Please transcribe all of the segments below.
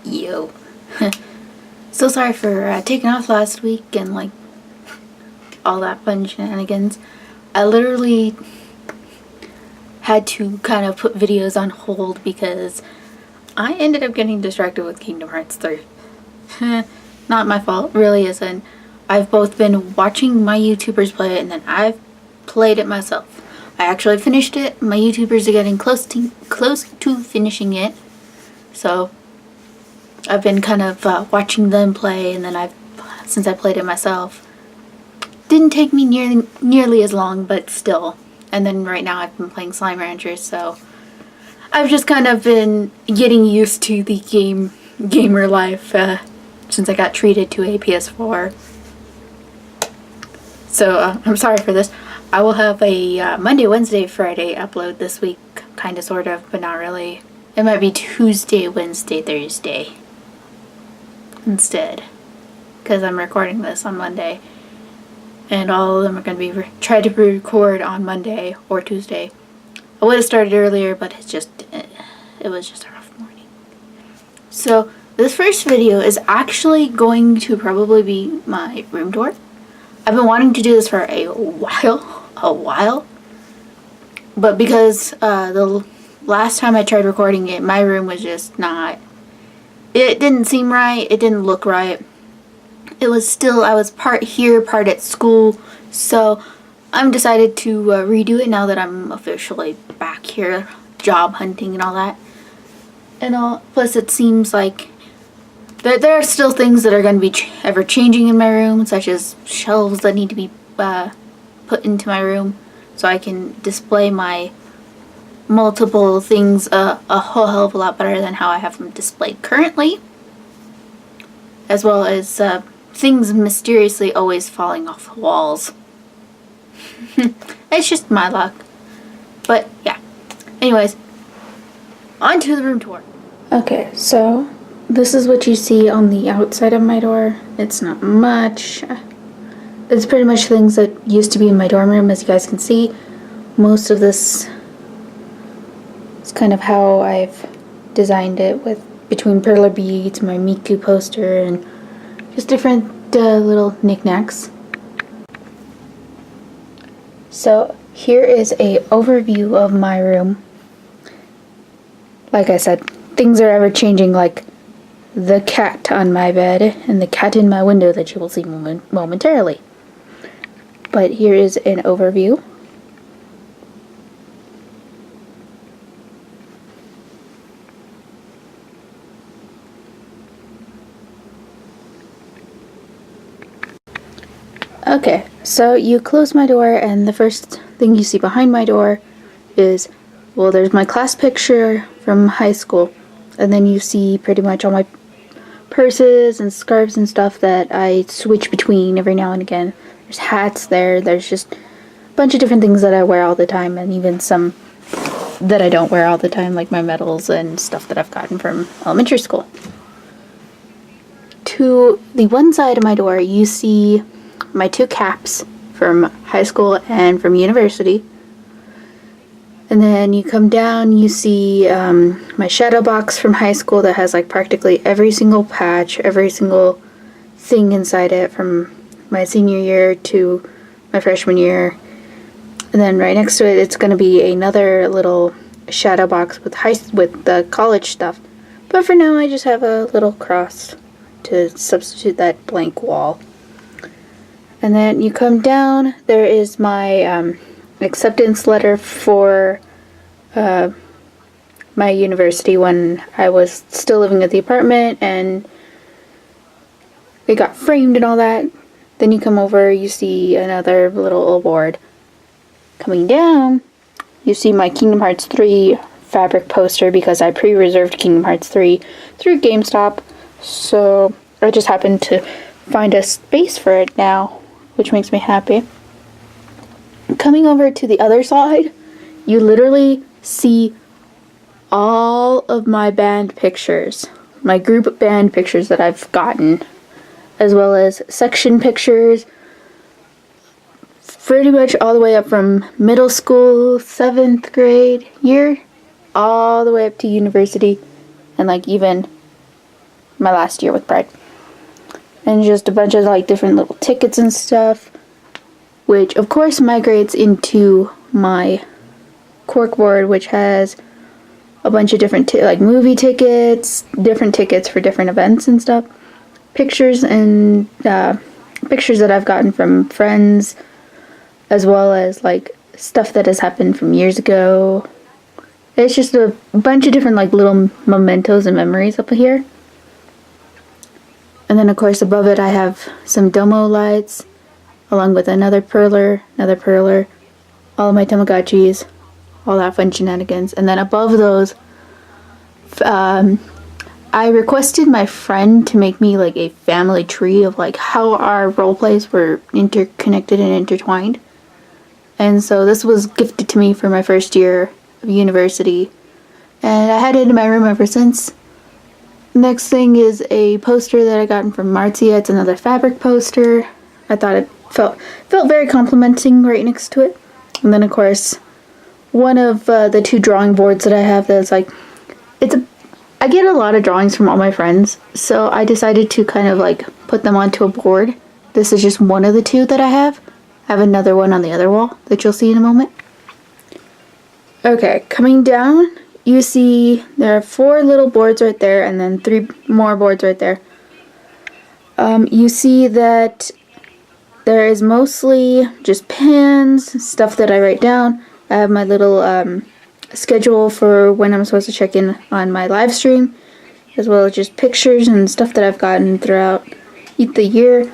Yo. So sorry for taking off last week and like all that fun shenanigans. I literally had to kind of put videos on hold because I ended up getting distracted with Kingdom Hearts 3. Not my fault, really isn't. I've both been watching my YouTubers play it and then I've played it myself. I actually finished it. My YouTubers are getting close to finishing it. So I've been kind of watching them play, and then since I played it myself, didn't take me nearly as long, but still. And then right now I've been playing Slime Ranchers, so I've just kind of been getting used to the gamer life since I got treated to a PS4. So I'm sorry for this. I will have a Monday, Wednesday, Friday upload this week, kind of, sort of, but not really. It might be Tuesday, Wednesday, Thursday instead, because I'm recording this on Monday, and all of them are going to be tried to record on Monday or Tuesday. I would have started earlier, but it was just a rough morning. So this first video is actually going to probably be my room tour. I've been wanting to do this for a while, but because the last time I tried recording it, my room was just not, it didn't seem right, it didn't look right. It was still, I was part here, part at school, so I'm decided to redo it now that I'm officially back here, job hunting and all that. And plus it seems like there are still things that are going to be ever changing in my room, such as shelves that need to be put into my room so I can display my multiple things a whole hell of a lot better than how I have them displayed currently, as well as things mysteriously always falling off the walls. It's just my luck. But yeah, anyways, on to the room tour. Okay, so this is what you see on the outside of my door. It's not much. It's pretty much things that used to be in my dorm room, as you guys can see. Most of this is kind of how I've designed it, with between perler beads, my Miku poster, and just different little knickknacks. So here is a overview of my room. Like I said, things are ever changing, like the cat on my bed and the cat in my window that you will see momentarily. But here is an overview. Okay, so you close my door and the first thing you see behind my door is, well, there's my class picture from high school, and then you see pretty much all my purses and scarves and stuff that I switch between every now and again. There's hats there, there's just a bunch of different things that I wear all the time, and even some that I don't wear all the time, like my medals and stuff that I've gotten from elementary school. To the one side of my door, you see my two caps from high school and from university. And then you come down, you see my shadow box from high school that has like practically every single patch, every single thing inside it from my senior year to my freshman year. And then right next to it, it's going to be another little shadow box with the college stuff. But for now, I just have a little cross to substitute that blank wall. And then you come down, there is my acceptance letter for my university when I was still living at the apartment and it got framed and all that. Then you come over, you see another little award. Coming down, you see my Kingdom Hearts 3 fabric poster because I pre-reserved Kingdom Hearts 3 through GameStop. So I just happened to find a space for it now, which makes me happy. Coming over to the other side, you literally see all of my band pictures, my group band pictures that I've gotten, as well as section pictures, pretty much all the way up from middle school, 7th grade year, all the way up to university, and like even my last year with Pride. And just a bunch of like different little tickets and stuff, which of course migrates into my corkboard, which has a bunch of different like movie tickets, different tickets for different events and stuff, pictures and pictures that I've gotten from friends, as well as like stuff that has happened from years ago. It's just a bunch of different like little mementos and memories up here. And then of course above it I have some domo lights, along with another perler, all of my Tamagotchis, all that fun shenanigans. And then above those, I requested my friend to make me like a family tree of like how our role plays were interconnected and intertwined. And so this was gifted to me for my first year of university, and I had it in my room ever since. Next thing is a poster that I gotten from Marcia. It's another fabric poster. I thought it felt very complimenting right next to it. And then of course, one of the two drawing boards that I have that's like, I get a lot of drawings from all my friends, so I decided to kind of like put them onto a board. This is just one of the two that I have. I have another one on the other wall that you'll see in a moment. Okay, coming down, you see there are 4 little boards right there, and then 3 more boards right there. You see that there is mostly just pins, stuff that I write down. I have my little schedule for when I'm supposed to check in on my live stream, as well as just pictures and stuff that I've gotten throughout the year.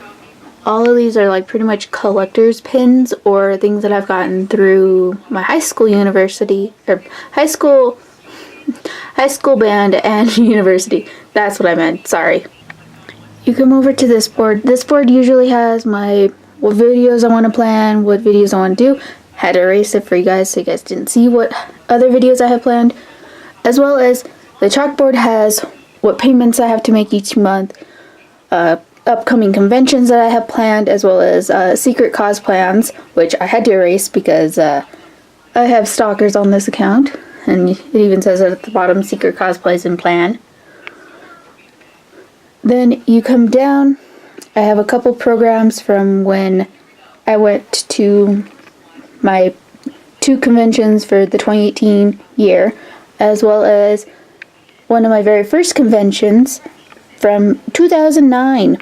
All of these are like pretty much collector's pins or things that I've gotten through my high school band and university. That's what I meant, sorry. You come over to this board. This board usually has what videos I want to plan, what videos I want to do. Had to erase it for you guys so you guys didn't see what other videos I have planned. As well as the chalkboard has what payments I have to make each month, upcoming conventions that I have planned, as well as secret cause plans, which I had to erase because I have stalkers on this account, and it even says it at the bottom, secret cosplays in plan. Then you come down, I have a couple programs from when I went to my 2 conventions for the 2018 year, as well as one of my very first conventions from 2009.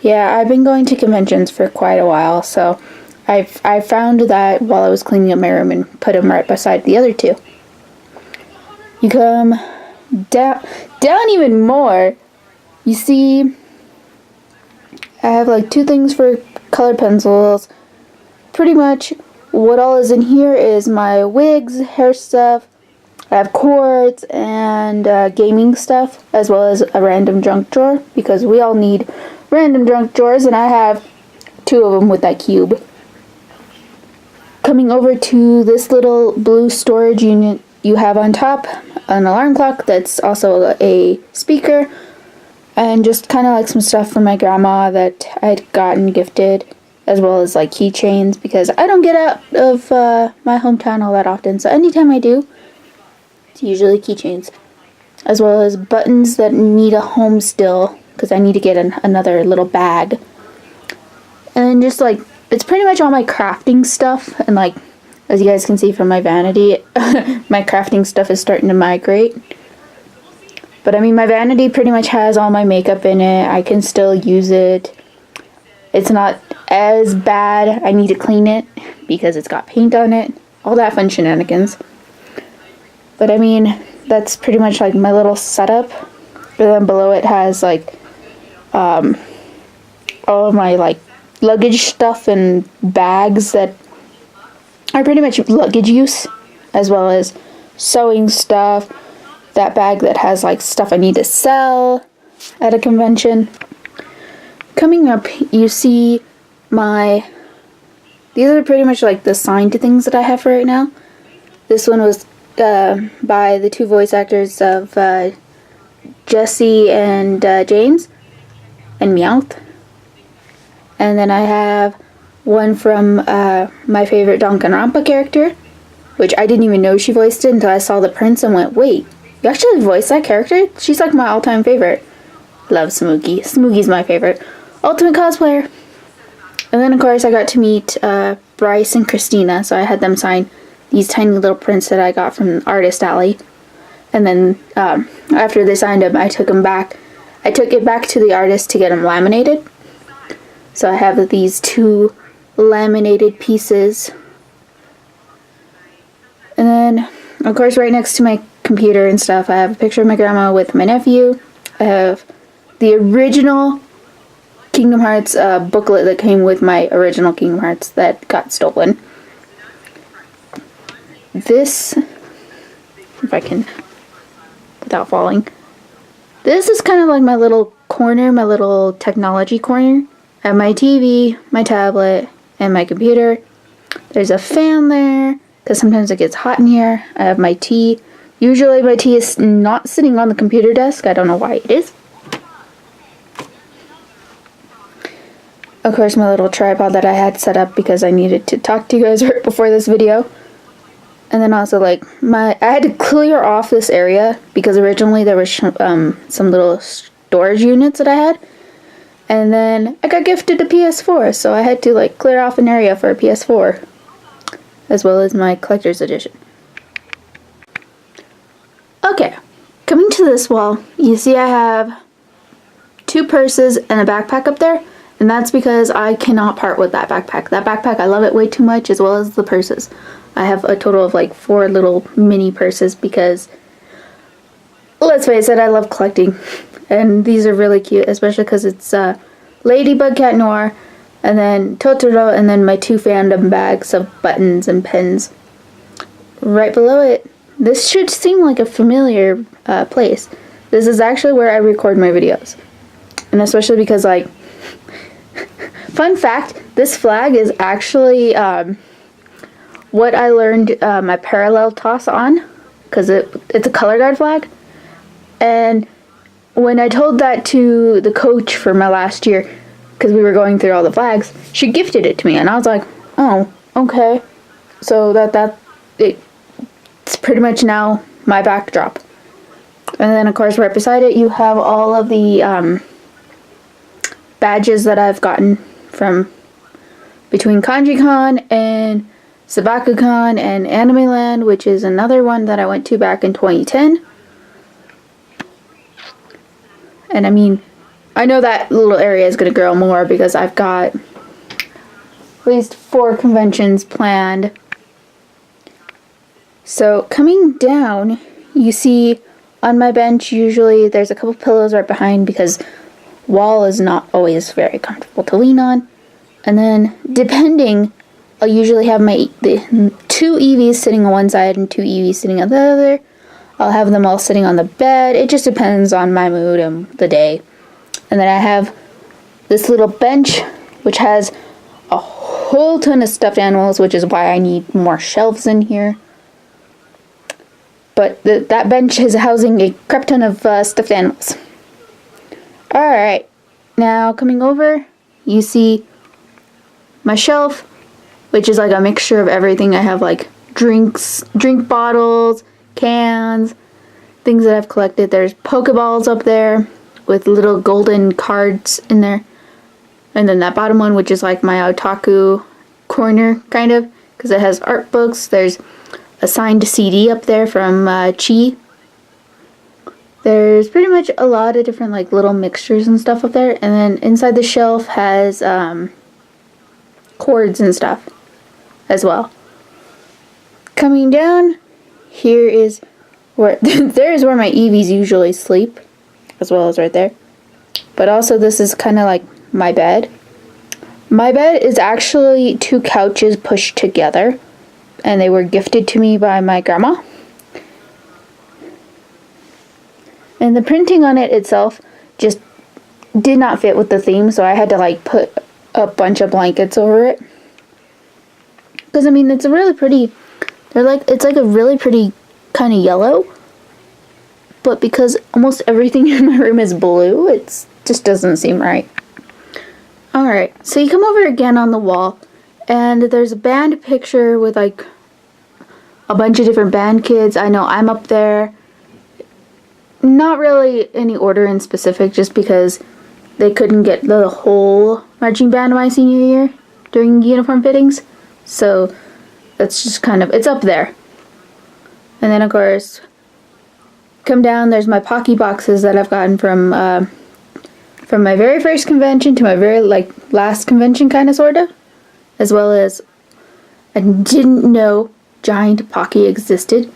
Yeah, I've been going to conventions for quite a while, so I found that while I was cleaning up my room and put them right beside the other 2. You come down even more. You see, I have like 2 things for color pencils. Pretty much what all is in here is my wigs, hair stuff. I have cords and gaming stuff, as well as a random junk drawer, because we all need random junk drawers, and I have 2 of them with that cube. Coming over to this little blue storage unit, you have on top an alarm clock that's also a speaker, and just kind of like some stuff from my grandma that I'd gotten gifted, as well as like keychains, because I don't get out of my hometown all that often, so anytime I do, it's usually keychains, as well as buttons that need a home still, because I need to get another little bag. And just like, it's pretty much all my crafting stuff, and like, as you guys can see from my vanity, my crafting stuff is starting to migrate. But I mean, my vanity pretty much has all my makeup in it. I can still use it. It's not as bad. I need to clean it because it's got paint on it. All that fun shenanigans. But I mean, that's pretty much like my little setup. But then below it has like all of my like luggage stuff and bags that are pretty much luggage use, as well as sewing stuff. That bag that has like stuff I need to sell at a convention. Coming up, you see these are pretty much like the signed things that I have for right now. This one was by the 2 voice actors of Jesse and James, and Meowth. And then I have one from my favorite Danganronpa character, which I didn't even know she voiced it until I saw the prints and went, wait, you actually voiced that character? She's like my all-time favorite. Love Smokey. Smokey's my favorite. Ultimate cosplayer. And then, of course, I got to meet Bryce and Christina, so I had them sign these tiny little prints that I got from Artist Alley. And then, after they signed them, I took them back. I took it back to the artist to get them laminated. So I have these 2 laminated pieces. And then, of course, right next to my computer and stuff, I have a picture of my grandma with my nephew. I have the original Kingdom Hearts booklet that came with my original Kingdom Hearts that got stolen. This, if I can, without falling. This is kind of like my little corner, my little technology corner. I have my TV, my tablet, and my computer. There's a fan there, because sometimes it gets hot in here. I have my tea. Usually my tea is not sitting on the computer desk. I don't know why it is. Of course, my little tripod that I had set up because I needed to talk to you guys right before this video. And then also, like, I had to clear off this area because originally there was some little storage units that I had. And then I got gifted a PS4, so I had to, like, clear off an area for a PS4. As well as my collector's edition. Okay, coming to this wall, you see I have 2 purses and a backpack up there. And that's because I cannot part with that backpack. That backpack, I love it way too much, as well as the purses. I have a total of like 4 little mini purses because, let's face it, I love collecting. And these are really cute, especially because it's Ladybug Cat Noir, and then Totoro, and then my 2 fandom bags of buttons and pins. Right below it, this should seem like a familiar place. This is actually where I record my videos. And especially because, like, fun fact, this flag is actually what I learned my parallel toss on, because it's a color guard flag. And when I told that to the coach for my last year, because we were going through all the flags, she gifted it to me, and I was like, oh, okay. So it's pretty much now my backdrop. And then, of course, right beside it, you have all of the badges that I've gotten from between KanjiCon and SabakuCon and Anime Land, which is another one that I went to back in 2010. And I mean, I know that little area is going to grow more because I've got at least 4 conventions planned. So coming down, you see on my bench, usually there's a couple pillows right behind because wall is not always very comfortable to lean on. And then, depending, I'll usually have the 2 EVs sitting on one side and 2 EVs sitting on the other. I'll have them all sitting on the bed. It just depends on my mood and the day. And then I have this little bench, which has a whole ton of stuffed animals, which is why I need more shelves in here. But that bench is housing a crap ton of stuffed animals. Alright, now coming over, you see my shelf, which is like a mixture of everything. I have like drink bottles, cans, things that I've collected. There's Pokeballs up there with little golden cards in there. And then that bottom one, which is like my otaku corner, kind of, because it has art books. There's a signed CD up there from Chi. There's pretty much a lot of different like little mixtures and stuff up there. And then inside the shelf has cords and stuff as well. Coming down, here is where there is where my EVs usually sleep, as well as right there. But also this is kind of like my bed. My bed is actually 2 couches pushed together, and they were gifted to me by my grandma. And the printing on it itself just did not fit with the theme, so I had to like put a bunch of blankets over it. Because I mean, it's a really pretty, it's like a really pretty kind of yellow. But because almost everything in my room is blue, it just doesn't seem right. Alright, so you come over again on the wall, and there's a band picture with like a bunch of different band kids. I know I'm up there. not really any order in specific, just because they couldn't get the whole marching band my senior year during uniform fittings. So that's just kind of, it's up there. And then of course, come down, there's my Pocky boxes that I've gotten from my very first convention to my very last convention, kind of sorta. As well as, I didn't know giant Pocky existed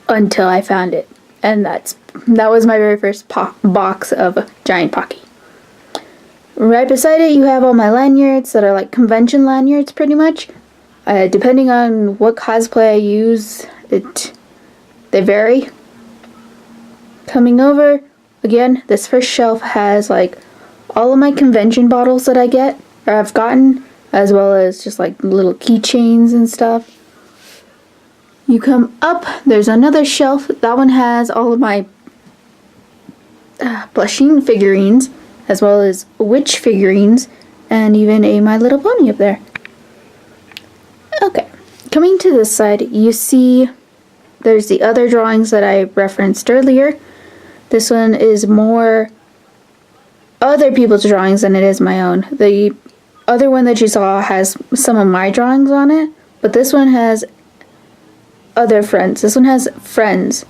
until I found it. And that was my very first box of giant Pocky. Right beside it, you have all my lanyards that are like convention lanyards, pretty much. Depending on what cosplay I use, they vary. Coming over, again, this first shelf has like all of my convention bottles that I've gotten, as well as just like little keychains and stuff. You come up, there's another shelf. That one has all of my blushing figurines, as well as witch figurines, and even a My Little Pony up there. Okay, coming to this side, you see there's the other drawings that I referenced earlier. This one is more other people's drawings than it is my own. The other one that you saw has some of my drawings on it, but this one has other friends. This one has friends.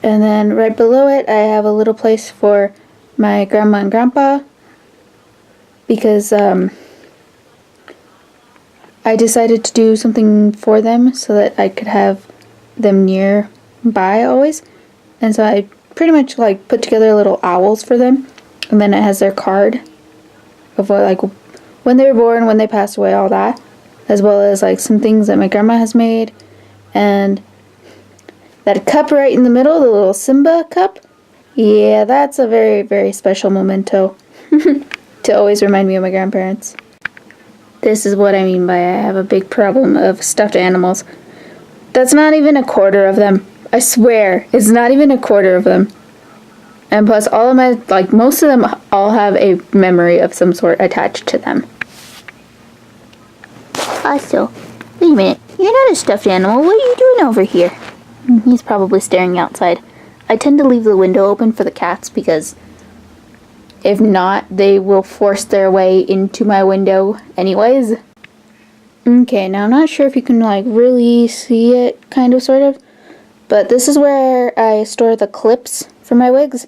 And then right below it, I have a little place for my grandma and grandpa, because I decided to do something for them so that I could have them nearby always. And so I pretty much like put together little owls for them, and then it has their card of what, like, when they were born, when they passed away, all that, as well as like some things that my grandma has made, and that cup right in the middle, the little Simba cup. Yeah, that's a very, very special memento to always remind me of my grandparents. This is what I mean by I have a big problem of stuffed animals. That's not even a quarter of them. I swear, it's not even a quarter of them. And plus, all of my, like, most of them all have a memory of some sort attached to them. Also, wait a minute. You're not a stuffed animal. What are you doing over here? He's probably staring outside. I tend to leave the window open for the cats, because if not, they will force their way into my window anyways. Okay, now I'm not sure if you can like really see it, kind of, sort of, but this is where I store the clips for my wigs.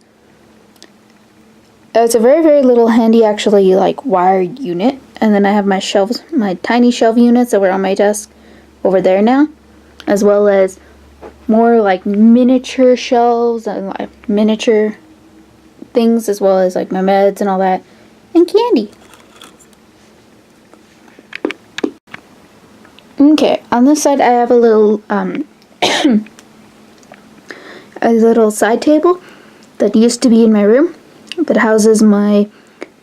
It's a very, very little handy, actually, like wired unit, and then I have my shelves, my tiny shelf units that were on my desk over there now, as well as more like miniature shelves and like miniature things, as well as like my meds and all that, and candy. Okay, on this side I have a little a little side table that used to be in my room that houses my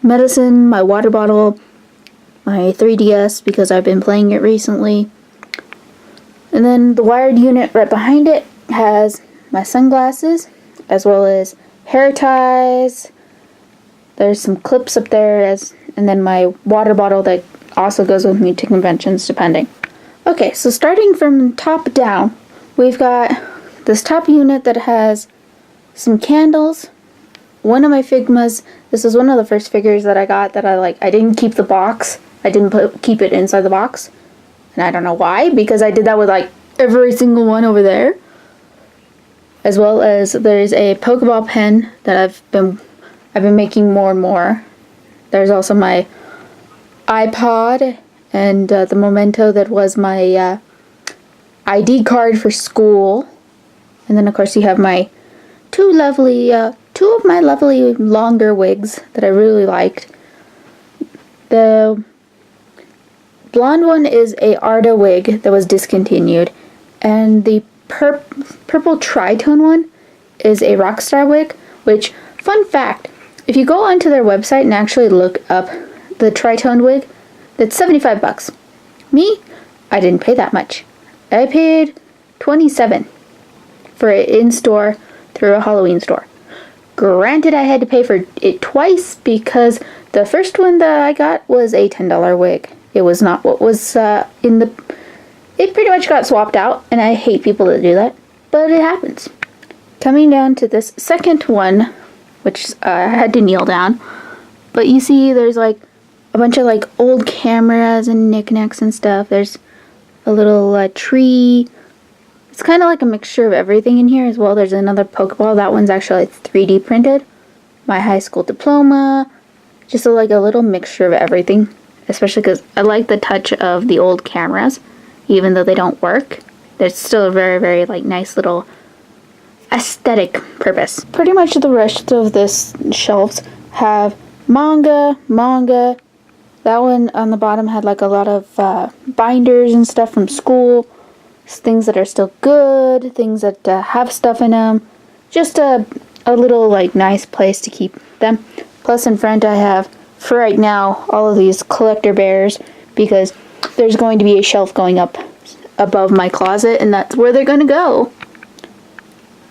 medicine, my water bottle, my 3DS because I've been playing it recently. And then the wired unit right behind it has my sunglasses, as well as hair ties. There's some clips up there, and then my water bottle that also goes with me to conventions, depending. Okay, so starting from top down, we've got this top unit that has some candles. One of my Figmas, this is one of the first figures that I got that I didn't keep the box. I didn't keep it inside the box. And I don't know why, because I did that with like every single one over there. As well as there's a Pokeball pen that I've been making more and more. There's also my iPod and the memento that was my ID card for school. And then of course you have my two of my lovely longer wigs that I really liked. The blonde one is a Arda wig that was discontinued, and the purple tritone one is a Rockstar wig, which, fun fact, if you go onto their website and actually look up the tritone wig, that's 75 bucks. Me, I didn't pay that much. I paid $27 for it in-store through a Halloween store. Granted, I had to pay for it twice because the first one that I got was a $10 wig. It was not what was in it pretty much got swapped out, and I hate people that do that, but it happens. Coming down to this second one, which I had to kneel down, but you see there's like a bunch of like old cameras and knickknacks and stuff. There's a little tree. It's kind of like a mixture of everything in here as well. There's another Pokeball. That one's actually 3D printed. My high school diploma. Just like a little mixture of everything. Especially because I like the touch of the old cameras. Even though they don't work. There's still a very, very like nice little aesthetic purpose. Pretty much the rest of this shelves have manga. That one on the bottom had like a lot of binders and stuff from school. Things that are still good. Things that have stuff in them. Just a little like nice place to keep them. Plus in front I have, for right now, all of these collector bears. Because there's going to be a shelf going up above my closet. And that's where they're going to go.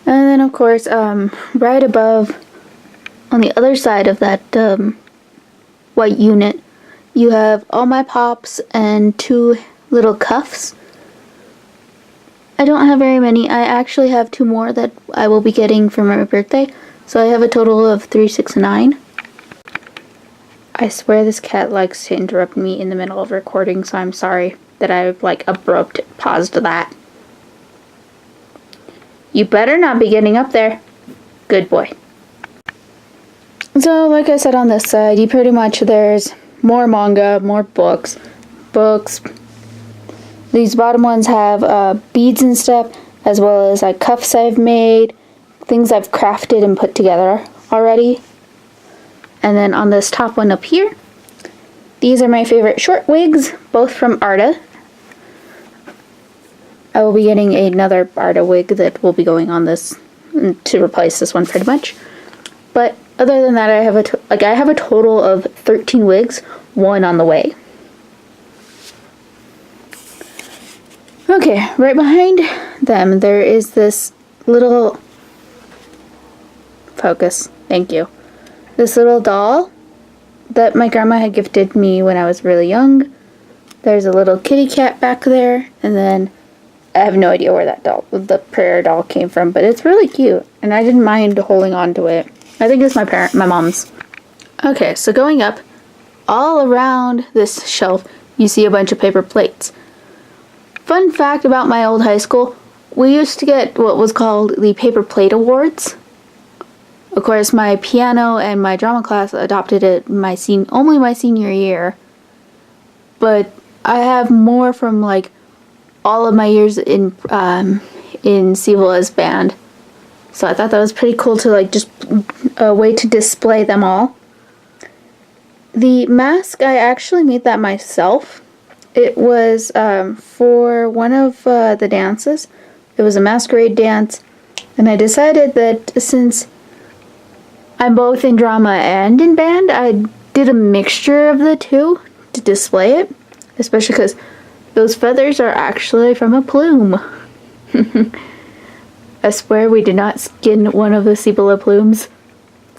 And then of course, right above, on the other side of that white unit, you have all my pops and 2 little cuffs. I don't have very many. I actually have 2 more that I will be getting for my birthday. So I have a total of 3, 6, and 9. I swear this cat likes to interrupt me in the middle of recording, so I'm sorry that I like abrupt paused that. You better not be getting up there. Good boy. So, like I said on this side, you pretty much, there's more manga, more books. These bottom ones have beads and stuff, as well as like cuffs I've made, things I've crafted and put together already. And then on this top one up here, these are my favorite short wigs, both from Arta. I will be getting another Arta wig that will be going on this to replace this one pretty much. But other than that, I have a total of 13 wigs, 1 on the way. Okay, right behind them there is this little focus. Thank you. This little doll that my grandma had gifted me when I was really young. There's a little kitty cat back there, and then I have no idea where that doll, the prayer doll, came from, but it's really cute, and I didn't mind holding on to it. I think it's my mom's. Okay, so going up, all around this shelf, you see a bunch of paper plates. Fun fact about my old high school, we used to get what was called the Paper Plate Awards. Of course, my piano and my drama class adopted it only my senior year. But I have more from like all of my years in Siebel's band. So I thought that was pretty cool to like just a way to display them all. The mask, I actually made that myself. It was for one of the dances. It was a masquerade dance. And I decided that since I'm both in drama and in band, I did a mixture of the two to display it. Especially because those feathers are actually from a plume. I swear we did not skin one of the Cibola plumes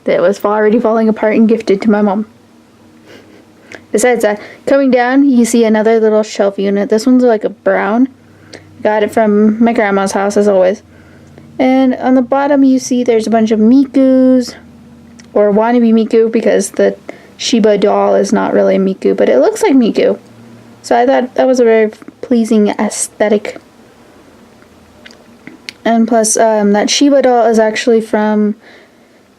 that was already falling apart and gifted to my mom. Besides that, coming down, you see another little shelf unit. This one's like a brown. Got it from my grandma's house, as always. And on the bottom, you see there's a bunch of Mikus, or wannabe Miku, because the Shiba doll is not really a Miku, but it looks like Miku. So I thought that was a very pleasing aesthetic. And plus, that Shiba doll is actually from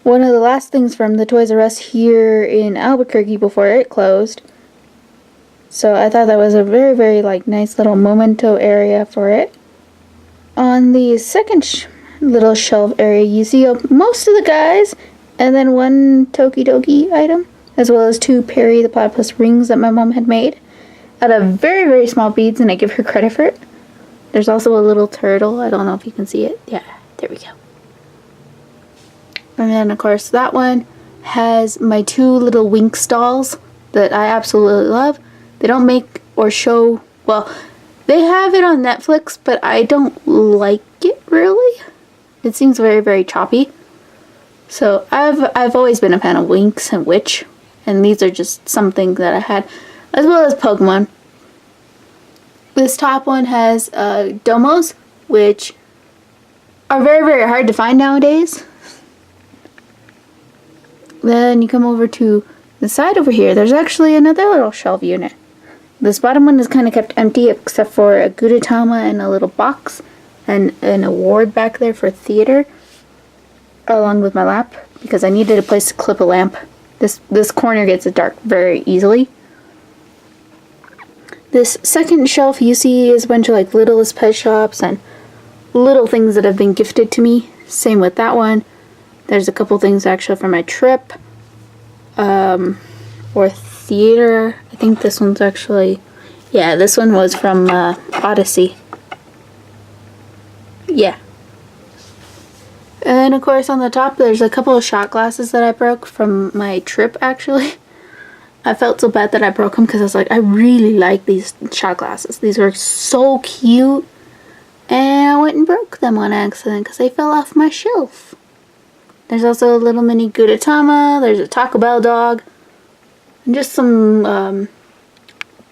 one of the last things from the Toys R Us here in Albuquerque before it closed. So I thought that was a very, very like nice little memento area for it. On the second little shelf area, you see most of the guys, and then one Tokidoki item, as well as 2 Perry the Platypus rings that my mom had made out of very, very small beads, and I give her credit for it. There's also a little turtle. I don't know if you can see it. Yeah, there we go. And then, of course, that one has my 2 little Winx dolls that I absolutely love. They don't make or show, well, they have it on Netflix, but I don't like it, really. It seems very, very choppy. So, I've always been a fan of Winx and Witch, and these are just something that I had, as well as Pokemon. This top one has domos, which are very, very hard to find nowadays. Then you come over to the side over here. There's actually another little shelf unit. This bottom one is kind of kept empty except for a Gudetama and a little box and an award back there for theater, along with my lamp, because I needed a place to clip a lamp. This corner gets dark very easily. This second shelf you see is a bunch of like Littlest Pet Shops and little things that have been gifted to me. Same with that one. There's a couple things actually for my trip or theater. I think this one's actually, yeah, this one was from Odyssey. Yeah. And then of course on the top there's a couple of shot glasses that I broke from my trip actually. I felt so bad that I broke them because I was like, I really like these shot glasses. These were so cute. And I went and broke them on accident because they fell off my shelf. There's also a little mini Gudetama. There's a Taco Bell dog. And just some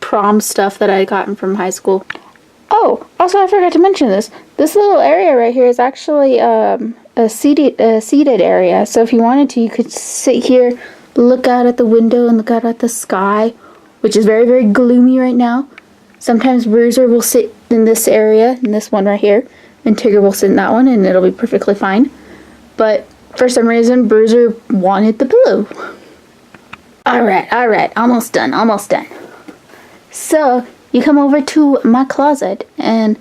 prom stuff that I had gotten from high school. Oh, also I forgot to mention this. This little area right here is actually a seated area. So if you wanted to, you could sit here, look out at the window and look out at the sky, which is very, very gloomy right now. Sometimes Bruiser will sit in this area, in this one right here, and Tigger will sit in that one, and it'll be perfectly fine. But for some reason, Bruiser wanted the pillow. Alright, almost done. So, you come over to my closet, and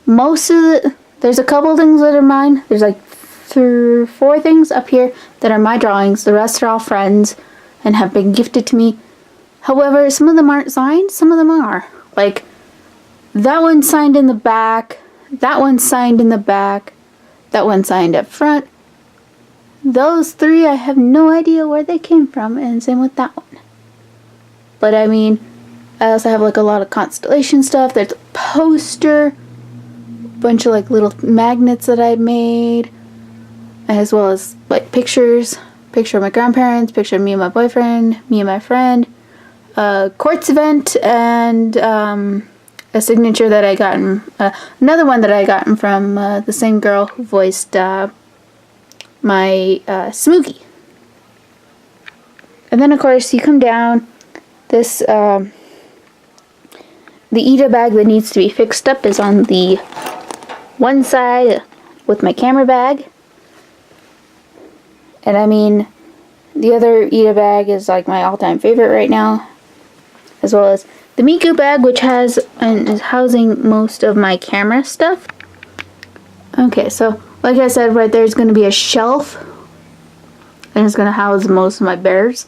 there's a couple things that are mine. There's like 4 things up here that are my drawings. The rest are all friends and have been gifted to me. However, some of them aren't signed, some of them are. Like, that one signed in the back, that one signed in the back, that one signed up front. Those 3, I have no idea where they came from, and same with that one. But I mean, I also have like a lot of constellation stuff. There's a poster, a bunch of like little magnets that I made, as well as like pictures. Picture of my grandparents, picture of me and my boyfriend, me and my friend, a quartz event, and a signature that I gotten, another one that I gotten from the same girl who voiced my Smoogie. And then of course you come down, this, the Ida bag that needs to be fixed up is on the one side with my camera bag. And I mean, the other Ida bag is like my all-time favorite right now, as well as the Miku bag, which has and is housing most of my camera stuff. Okay, so like I said, right there's going to be a shelf, and it's going to house most of my bears.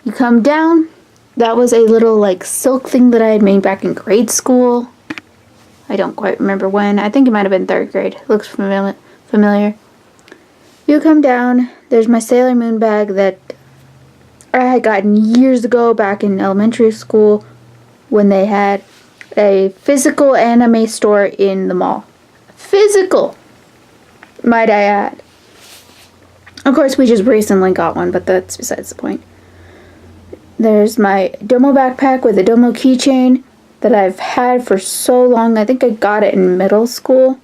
You come down. That was a little like silk thing that I had made back in grade school. I don't quite remember when. I think it might have been 3rd grade. It looks familiar. You come down, there's my Sailor Moon bag that I had gotten years ago back in elementary school when they had a physical anime store in the mall. Physical, might I add. Of course, we just recently got one, but that's besides the point. There's my Domo backpack with a Domo keychain that I've had for so long. I think I got it in middle school.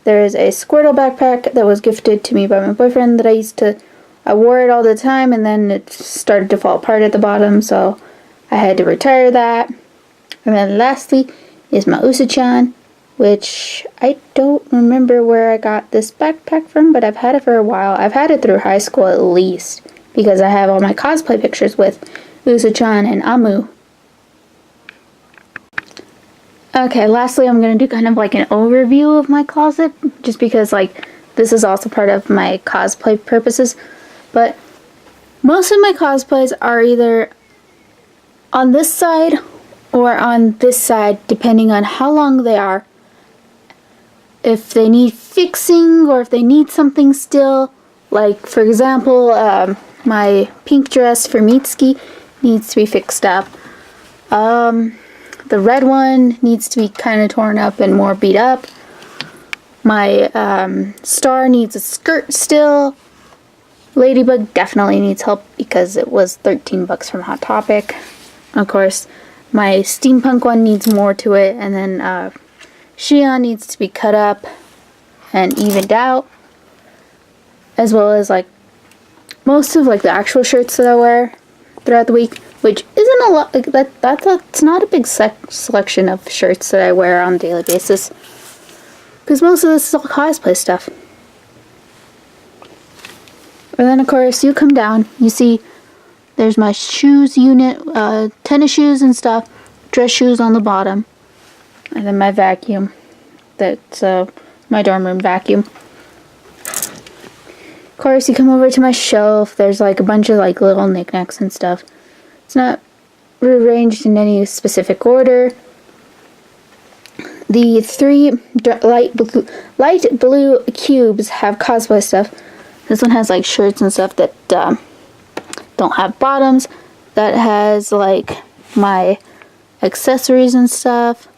There is a Squirtle backpack that was gifted to me by my boyfriend that I wore it all the time, and then it started to fall apart at the bottom, so I had to retire that. And then lastly is my Usa-chan, which I don't remember where I got this backpack from, but I've had it for a while. I've had it through high school at least, because I have all my cosplay pictures with Usa-chan and Amu. Okay, lastly, I'm going to do kind of like an overview of my closet, just because like this is also part of my cosplay purposes. But most of my cosplays are either on this side or on this side, depending on how long they are. If they need fixing or if they need something still, like for example, my pink dress for Mitsuki needs to be fixed up. The red one needs to be kind of torn up and more beat up. My star needs a skirt still. Ladybug definitely needs help because it was $13 from Hot Topic. Of course, my steampunk one needs more to it, and then Shion needs to be cut up and evened out, as well as like most of like the actual shirts that I wear throughout the week, which isn't a lot. Like that's not a big selection of shirts that I wear on a daily basis, because most of this is all cosplay stuff. And then of course you come down, you see there's my shoes unit, tennis shoes and stuff, dress shoes on the bottom, and then my vacuum. That's my dorm room vacuum. Of course, you come over to my shelf. There's like a bunch of like little knickknacks and stuff. It's not rearranged in any specific order. The 3 light blue cubes have cosplay stuff. This one has like shirts and stuff that don't have bottoms. That has like my accessories and stuff.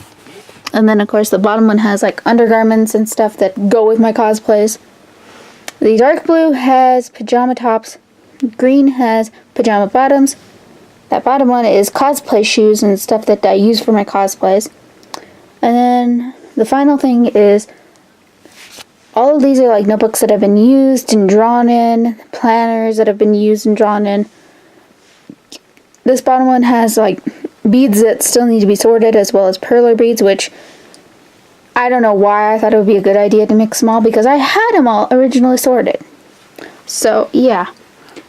And then of course the bottom one has like undergarments and stuff that go with my cosplays. The dark blue has pajama tops. Green has pajama bottoms. That bottom one is cosplay shoes and stuff that I use for my cosplays. And then the final thing is all of these are like notebooks that have been used and drawn in, planners that have been used and drawn in. This bottom one has like beads that still need to be sorted, as well as perler beads, which I don't know why I thought it would be a good idea to mix them all, because I had them all originally sorted. So yeah.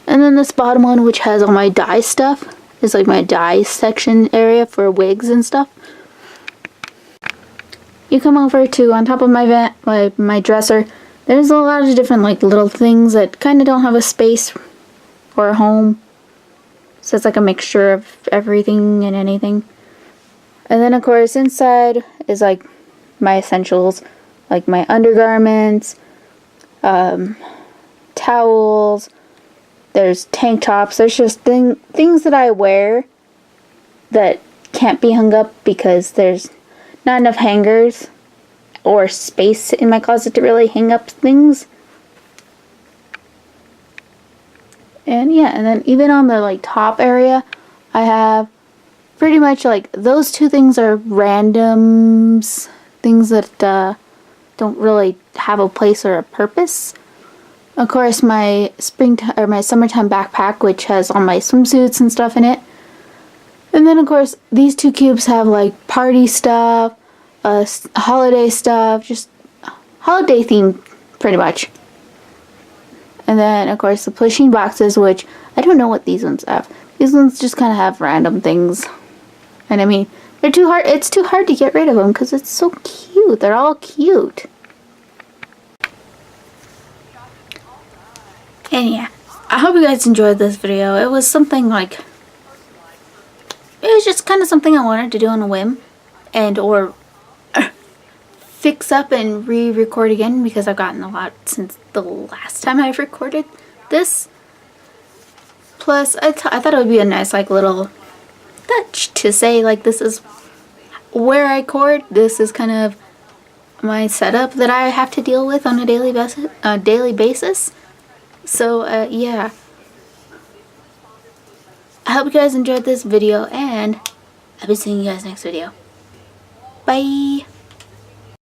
And then this bottom one, which has all my dye stuff, is like my dye section area for wigs and stuff. You come over to on top of my dresser. There's a lot of different like little things that kind of don't have a space or a home. So it's like a mixture of everything and anything. And then of course inside is like my essentials, like my undergarments, towels. There's tank tops. There's just things that I wear that can't be hung up because there's not enough hangers or space in my closet to really hang up things. And yeah, and then even on the like top area, I have pretty much like those two things are randoms, things that don't really have a place or a purpose. Of course, my my summertime backpack, which has all my swimsuits and stuff in it. And then of course, these two cubes have like party stuff, holiday stuff, just holiday themed pretty much. And then of course the plushie boxes, which I don't know what these ones have. These ones just kind of have random things. And I mean, they're too hard. It's too hard to get rid of them because it's so cute. They're all cute. And yeah, I hope you guys enjoyed this video. It was something like, it was just kind of something I wanted to do on a whim, and or fix up and re-record again, because I've gotten a lot since the last time I've recorded this. Plus, I thought it would be a nice like little touch to say like this is where I record. This is kind of my setup that I have to deal with on a daily basis. So yeah, I hope you guys enjoyed this video, and I'll be seeing you guys next video. Bye.